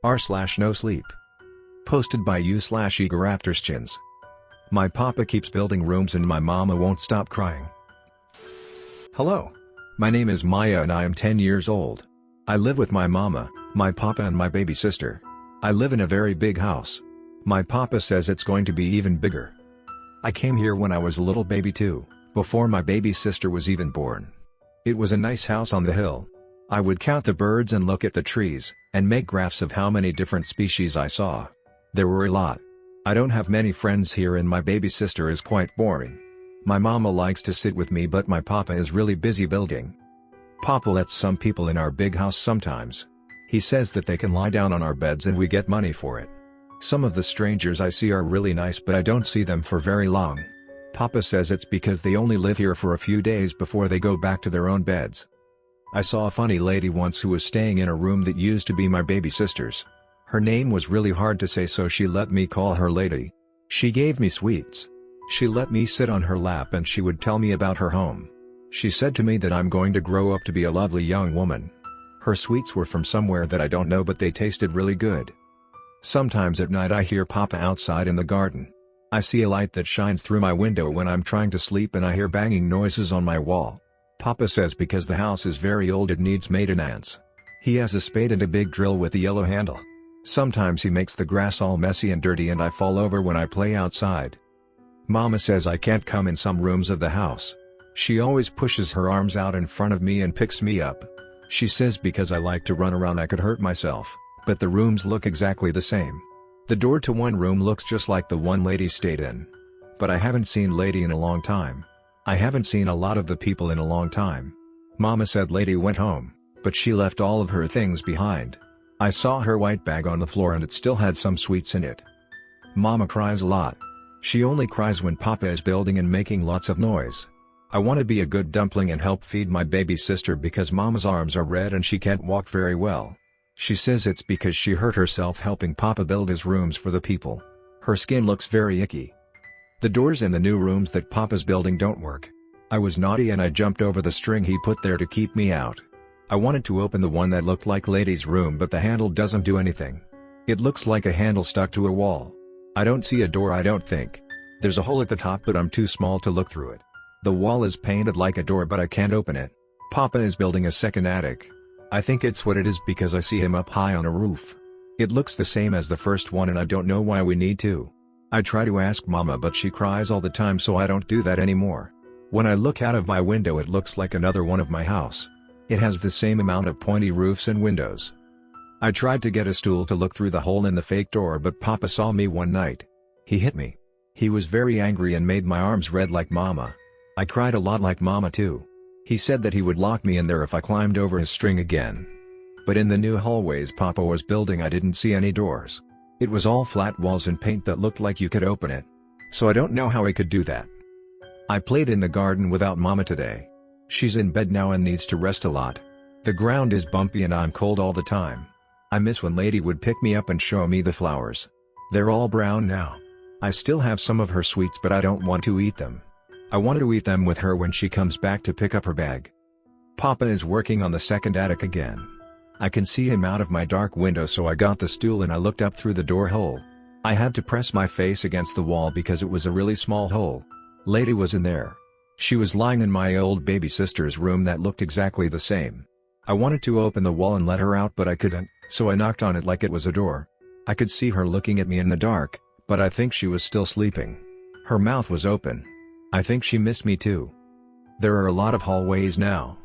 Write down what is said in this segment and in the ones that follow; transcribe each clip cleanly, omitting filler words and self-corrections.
r/NoSleep. Posted by u/egoraptorschins. My papa keeps building rooms and my mama won't stop crying. Hello. My name is Maya and I am 10 years old. I live with my mama, my papa and my baby sister. I live in a very big house. My papa says it's going to be even bigger. I came here when I was a little baby too, before my baby sister was even born. It was a nice house on the hill. I would count the birds and look at the trees, and make graphs of how many different species I saw. There were a lot. I don't have many friends here and my baby sister is quite boring. My mama likes to sit with me but my papa is really busy building. Papa lets some people in our big house sometimes. He says that they can lie down on our beds and we get money for it. Some of the strangers I see are really nice but I don't see them for very long. Papa says it's because they only live here for a few days before they go back to their own beds. I saw a funny lady once who was staying in a room that used to be my baby sister's. Her name was really hard to say so she let me call her Lady. She gave me sweets. She let me sit on her lap and she would tell me about her home. She said to me that I'm going to grow up to be a lovely young woman. Her sweets were from somewhere that I don't know but they tasted really good. Sometimes at night I hear Papa outside in the garden. I see a light that shines through my window when I'm trying to sleep and I hear banging noises on my wall. Papa says because the house is very old it needs maintenance. He has a spade and a big drill with a yellow handle. Sometimes he makes the grass all messy and dirty and I fall over when I play outside. Mama says I can't come in some rooms of the house. She always pushes her arms out in front of me and picks me up. She says because I like to run around I could hurt myself, but the rooms look exactly the same. The door to one room looks just like the one Lady stayed in. But I haven't seen Lady in a long time. I haven't seen a lot of the people in a long time. Mama said Lady went home, but she left all of her things behind. I saw her white bag on the floor and it still had some sweets in it. Mama cries a lot. She only cries when Papa is building and making lots of noise. I want to be a good dumpling and help feed my baby sister because Mama's arms are red and she can't walk very well. She says it's because she hurt herself helping Papa build his rooms for the people. Her skin looks very icky. The doors in the new rooms that Papa's building don't work. I was naughty and I jumped over the string he put there to keep me out. I wanted to open the one that looked like Lady's room but the handle doesn't do anything. It looks like a handle stuck to a wall. I don't see a door I don't think. There's a hole at the top but I'm too small to look through it. The wall is painted like a door but I can't open it. Papa is building a second attic. I think it's what it is because I see him up high on a roof. It looks the same as the first one and I don't know why we need to. I try to ask Mama but she cries all the time so I don't do that anymore. When I look out of my window it looks like another one of my house. It has the same amount of pointy roofs and windows. I tried to get a stool to look through the hole in the fake door but Papa saw me one night. He hit me. He was very angry and made my arms red like Mama. I cried a lot like Mama too. He said that he would lock me in there if I climbed over his string again. But in the new hallways Papa was building I didn't see any doors. It was all flat walls and paint that looked like you could open it. So I don't know how he could do that. I played in the garden without Mama today. She's in bed now and needs to rest a lot. The ground is bumpy and I'm cold all the time. I miss when Lady would pick me up and show me the flowers. They're all brown now. I still have some of her sweets but I don't want to eat them. I want to eat them with her when she comes back to pick up her bag. Papa is working on the second attic again. I can see him out of my dark window so I got the stool and I looked up through the door hole. I had to press my face against the wall because it was a really small hole. Lady was in there. She was lying in my old baby sister's room that looked exactly the same. I wanted to open the wall and let her out but I couldn't, so I knocked on it like it was a door. I could see her looking at me in the dark, but I think she was still sleeping. Her mouth was open. I think she missed me too. There are a lot of hallways now.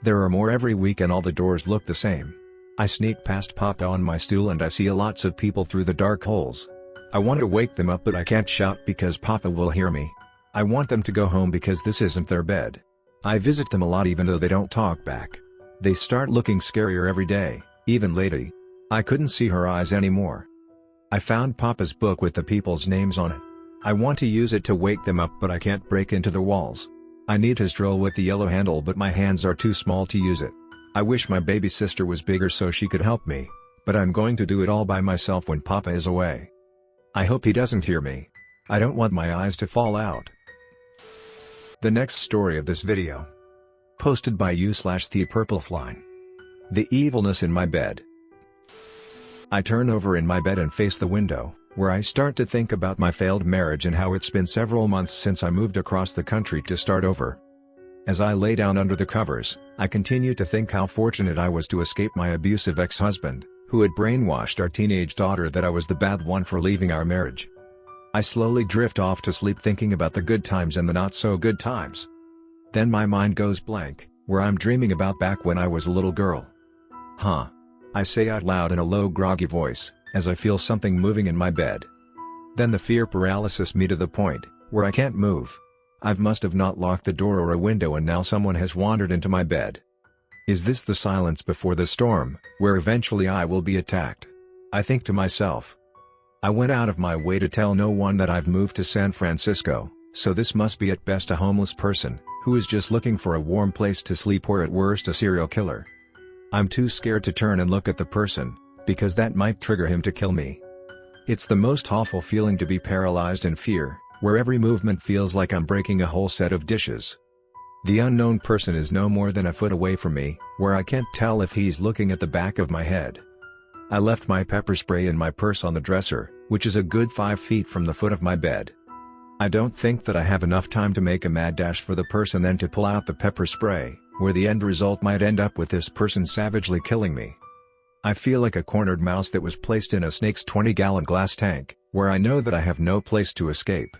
There are more every week and all the doors look the same. I sneak past Papa on my stool and I see lots of people through the dark holes. I want to wake them up but I can't shout because Papa will hear me. I want them to go home because this isn't their bed. I visit them a lot even though they don't talk back. They start looking scarier every day, even Lady. I couldn't see her eyes anymore. I found Papa's book with the people's names on it. I want to use it to wake them up but I can't break into the walls. I need his drill with the yellow handle but my hands are too small to use it. I wish my baby sister was bigger so she could help me, but I'm going to do it all by myself when Papa is away. I hope he doesn't hear me. I don't want my eyes to fall out. The next story of this video. Posted by u/thepurplefly. The evilness in my bed. I turn over in my bed and face the window, where I start to think about my failed marriage and how it's been several months since I moved across the country to start over. As I lay down under the covers, I continue to think how fortunate I was to escape my abusive ex-husband, who had brainwashed our teenage daughter that I was the bad one for leaving our marriage. I slowly drift off to sleep thinking about the good times and the not-so-good times. Then my mind goes blank, where I'm dreaming about back when I was a little girl. Huh. I say out loud in a low groggy voice, as I feel something moving in my bed. Then the fear paralysis me to the point, where I can't move. I must have not locked the door or a window and now someone has wandered into my bed. Is this the silence before the storm, where eventually I will be attacked? I think to myself. I went out of my way to tell no one that I've moved to San Francisco, so this must be at best a homeless person, who is just looking for a warm place to sleep or at worst a serial killer. I'm too scared to turn and look at the person, because that might trigger him to kill me. It's the most awful feeling to be paralyzed in fear, where every movement feels like I'm breaking a whole set of dishes. The unknown person is no more than a foot away from me, where I can't tell if he's looking at the back of my head. I left my pepper spray in my purse on the dresser, which is a good 5 feet from the foot of my bed. I don't think that I have enough time to make a mad dash for the purse and then to pull out the pepper spray, where the end result might end up with this person savagely killing me. I feel like a cornered mouse that was placed in a snake's 20-gallon glass tank, where I know that I have no place to escape.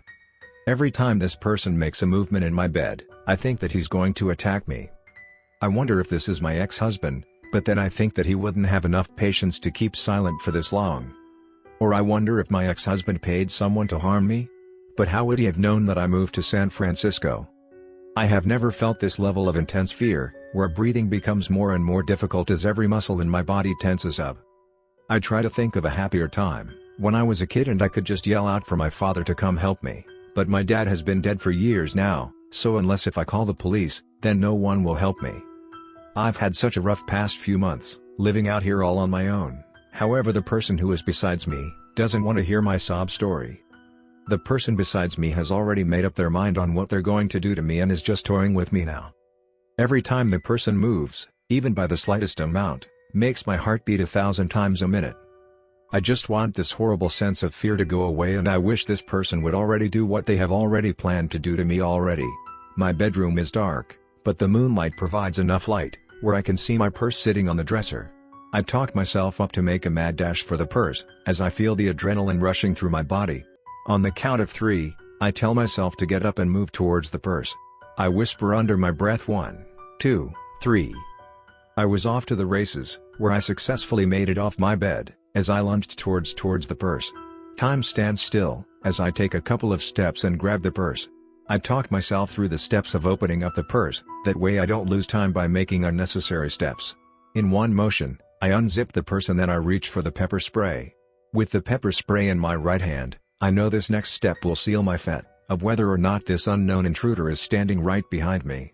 Every time this person makes a movement in my bed, I think that he's going to attack me. I wonder if this is my ex-husband, but then I think that he wouldn't have enough patience to keep silent for this long. Or I wonder if my ex-husband paid someone to harm me? But how would he have known that I moved to San Francisco? I have never felt this level of intense fear, where breathing becomes more and more difficult as every muscle in my body tenses up. I try to think of a happier time, when I was a kid and I could just yell out for my father to come help me, but my dad has been dead for years now, so unless if I call the police, then no one will help me. I've had such a rough past few months, living out here all on my own. However, the person who is besides me, doesn't want to hear my sob story. The person besides me has already made up their mind on what they're going to do to me and is just toying with me now. Every time the person moves, even by the slightest amount, makes my heart beat 1,000 times a minute. I just want this horrible sense of fear to go away and I wish this person would already do what they have already planned to do to me already. My bedroom is dark, but the moonlight provides enough light, where I can see my purse sitting on the dresser. I talk myself up to make a mad dash for the purse, as I feel the adrenaline rushing through my body. On the count of 3, I tell myself to get up and move towards the purse. I whisper under my breath 1, 2, 3. I was off to the races, where I successfully made it off my bed, as I lunged towards the purse. Time stands still, as I take a couple of steps and grab the purse. I talk myself through the steps of opening up the purse, that way I don't lose time by making unnecessary steps. In one motion, I unzip the purse and then I reach for the pepper spray. With the pepper spray in my right hand, I know this next step will seal my fate, of whether or not this unknown intruder is standing right behind me.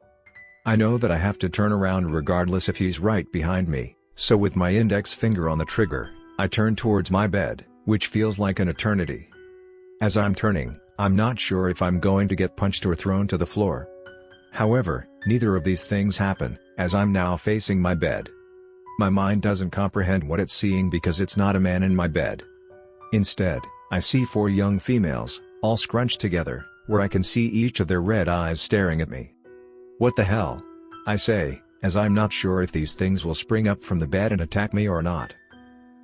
I know that I have to turn around regardless if he's right behind me, so with my index finger on the trigger, I turn towards my bed, which feels like an eternity. As I'm turning, I'm not sure if I'm going to get punched or thrown to the floor. However, neither of these things happen, as I'm now facing my bed. My mind doesn't comprehend what it's seeing because it's not a man in my bed. Instead, I see 4 young females, all scrunched together, where I can see each of their red eyes staring at me. What the hell? I say, as I'm not sure if these things will spring up from the bed and attack me or not.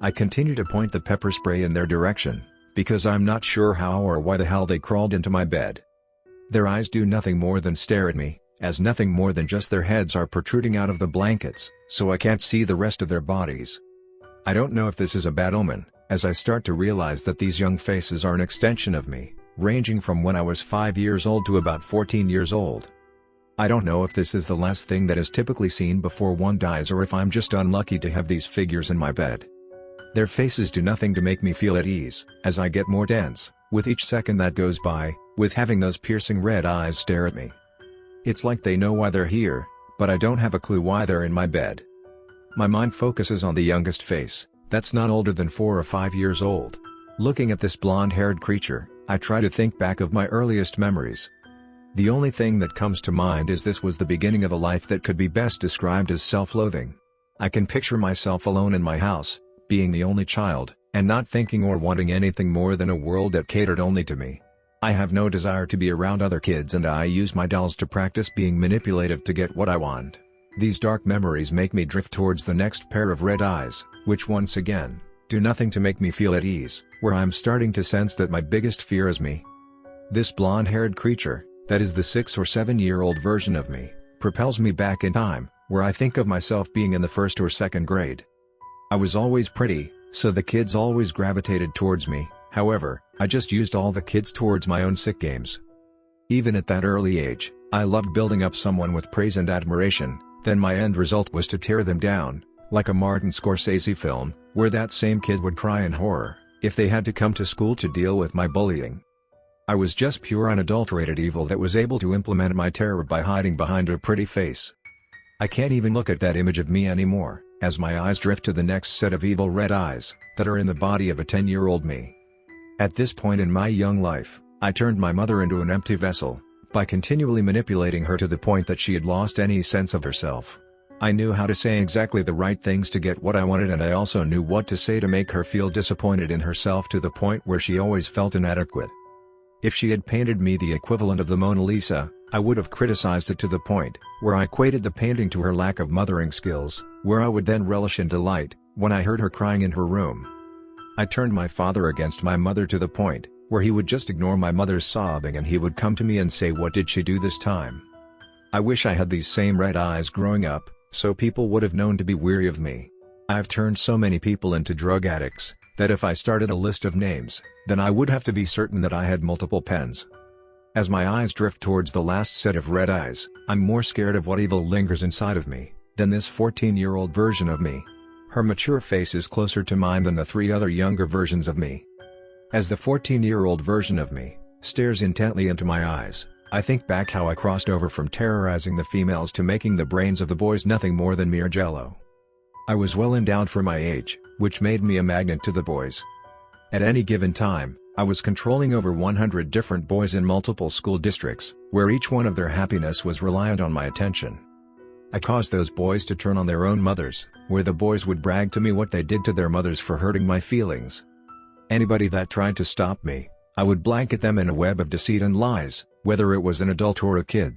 I continue to point the pepper spray in their direction, because I'm not sure how or why the hell they crawled into my bed. Their eyes do nothing more than stare at me, as nothing more than just their heads are protruding out of the blankets, so I can't see the rest of their bodies. I don't know if this is a bad omen, as I start to realize that these young faces are an extension of me, ranging from when I was 5 years old to about 14 years old. I don't know if this is the last thing that is typically seen before one dies or if I'm just unlucky to have these figures in my bed. Their faces do nothing to make me feel at ease, as I get more tense, with each second that goes by, with having those piercing red eyes stare at me. It's like they know why they're here, but I don't have a clue why they're in my bed. My mind focuses on the youngest face, that's not older than 4 or 5 years old. Looking at this blonde-haired creature, I try to think back of my earliest memories. The only thing that comes to mind is this was the beginning of a life that could be best described as self-loathing. I can picture myself alone in my house, being the only child, and not thinking or wanting anything more than a world that catered only to me. I have no desire to be around other kids, and I use my dolls to practice being manipulative to get what I want. These dark memories make me drift towards the next pair of red eyes, which once again, do nothing to make me feel at ease, where I'm starting to sense that my biggest fear is me. This blonde-haired creature, that is the 6 or 7-year-old version of me, propels me back in time, where I think of myself being in the 1st or 2nd grade. I was always pretty, so the kids always gravitated towards me. However, I just used all the kids towards my own sick games. Even at that early age, I loved building up someone with praise and admiration, then my end result was to tear them down, like a Martin Scorsese film, where that same kid would cry in horror, if they had to come to school to deal with my bullying. I was just pure unadulterated evil that was able to implement my terror by hiding behind a pretty face. I can't even look at that image of me anymore, as my eyes drift to the next set of evil red eyes, that are in the body of a 10-year-old me. At this point in my young life, I turned my mother into an empty vessel, by continually manipulating her to the point that she had lost any sense of herself. I knew how to say exactly the right things to get what I wanted, and I also knew what to say to make her feel disappointed in herself to the point where she always felt inadequate. If she had painted me the equivalent of the Mona Lisa, I would have criticized it to the point where I equated the painting to her lack of mothering skills, where I would then relish in delight when I heard her crying in her room. I turned my father against my mother to the point where he would just ignore my mother's sobbing and he would come to me and say, "What did she do this time?" I wish I had these same red eyes growing up, so people would have known to be weary of me. I've turned so many people into drug addicts, that if I started a list of names, then I would have to be certain that I had multiple pens. As my eyes drift towards the last set of red eyes, I'm more scared of what evil lingers inside of me, than this 14-year-old version of me. Her mature face is closer to mine than the 3 other younger versions of me. As the 14-year-old version of me stares intently into my eyes, I think back how I crossed over from terrorizing the females to making the brains of the boys nothing more than mere jello. I was well endowed for my age, which made me a magnet to the boys. At any given time, I was controlling over 100 different boys in multiple school districts, where each one of their happiness was reliant on my attention. I caused those boys to turn on their own mothers, where the boys would brag to me what they did to their mothers for hurting my feelings. Anybody that tried to stop me, I would blanket them in a web of deceit and lies, whether it was an adult or a kid.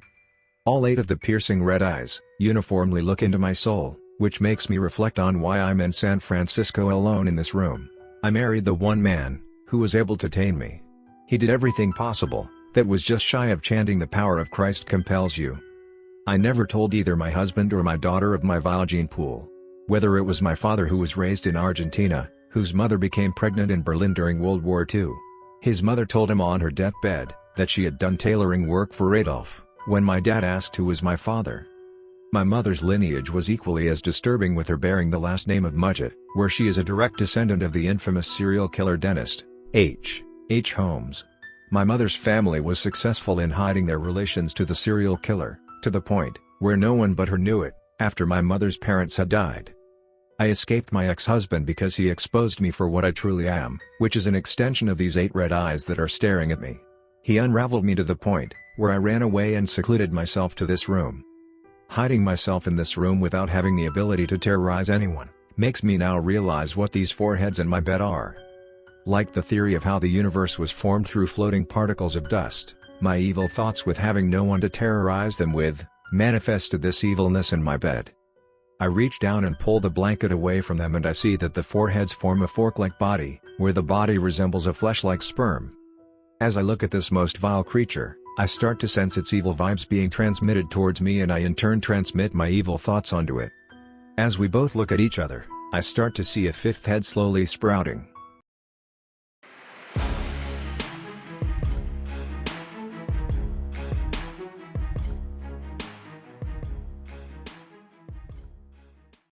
All 8 of the piercing red eyes uniformly look into my soul, which makes me reflect on why I'm in San Francisco alone in this room. I married the one man who was able to tame me. He did everything possible, that was just shy of chanting "The power of Christ compels you." I never told either my husband or my daughter of my vile gene pool. Whether it was my father who was raised in Argentina, whose mother became pregnant in Berlin during World War II. His mother told him on her deathbed that she had done tailoring work for Adolf, when my dad asked who was my father. My mother's lineage was equally as disturbing, with her bearing the last name of Mudgett, where she is a direct descendant of the infamous serial killer dentist, H. Holmes. My mother's family was successful in hiding their relations to the serial killer, to the point where no one but her knew it, after my mother's parents had died. I escaped my ex-husband because he exposed me for what I truly am, which is an extension of these 8 red eyes that are staring at me. He unraveled me to the point where I ran away and secluded myself to this room. Hiding myself in this room without having the ability to terrorize anyone, makes me now realize what these 4 heads in my bed are. Like the theory of how the universe was formed through floating particles of dust, my evil thoughts, with having no one to terrorize them with, manifested this evilness in my bed. I reach down and pull the blanket away from them, and I see that the 4 heads form a fork-like body, where the body resembles a flesh-like sperm. As I look at this most vile creature, I start to sense its evil vibes being transmitted towards me, and I in turn transmit my evil thoughts onto it. As we both look at each other, I start to see a 5th head slowly sprouting.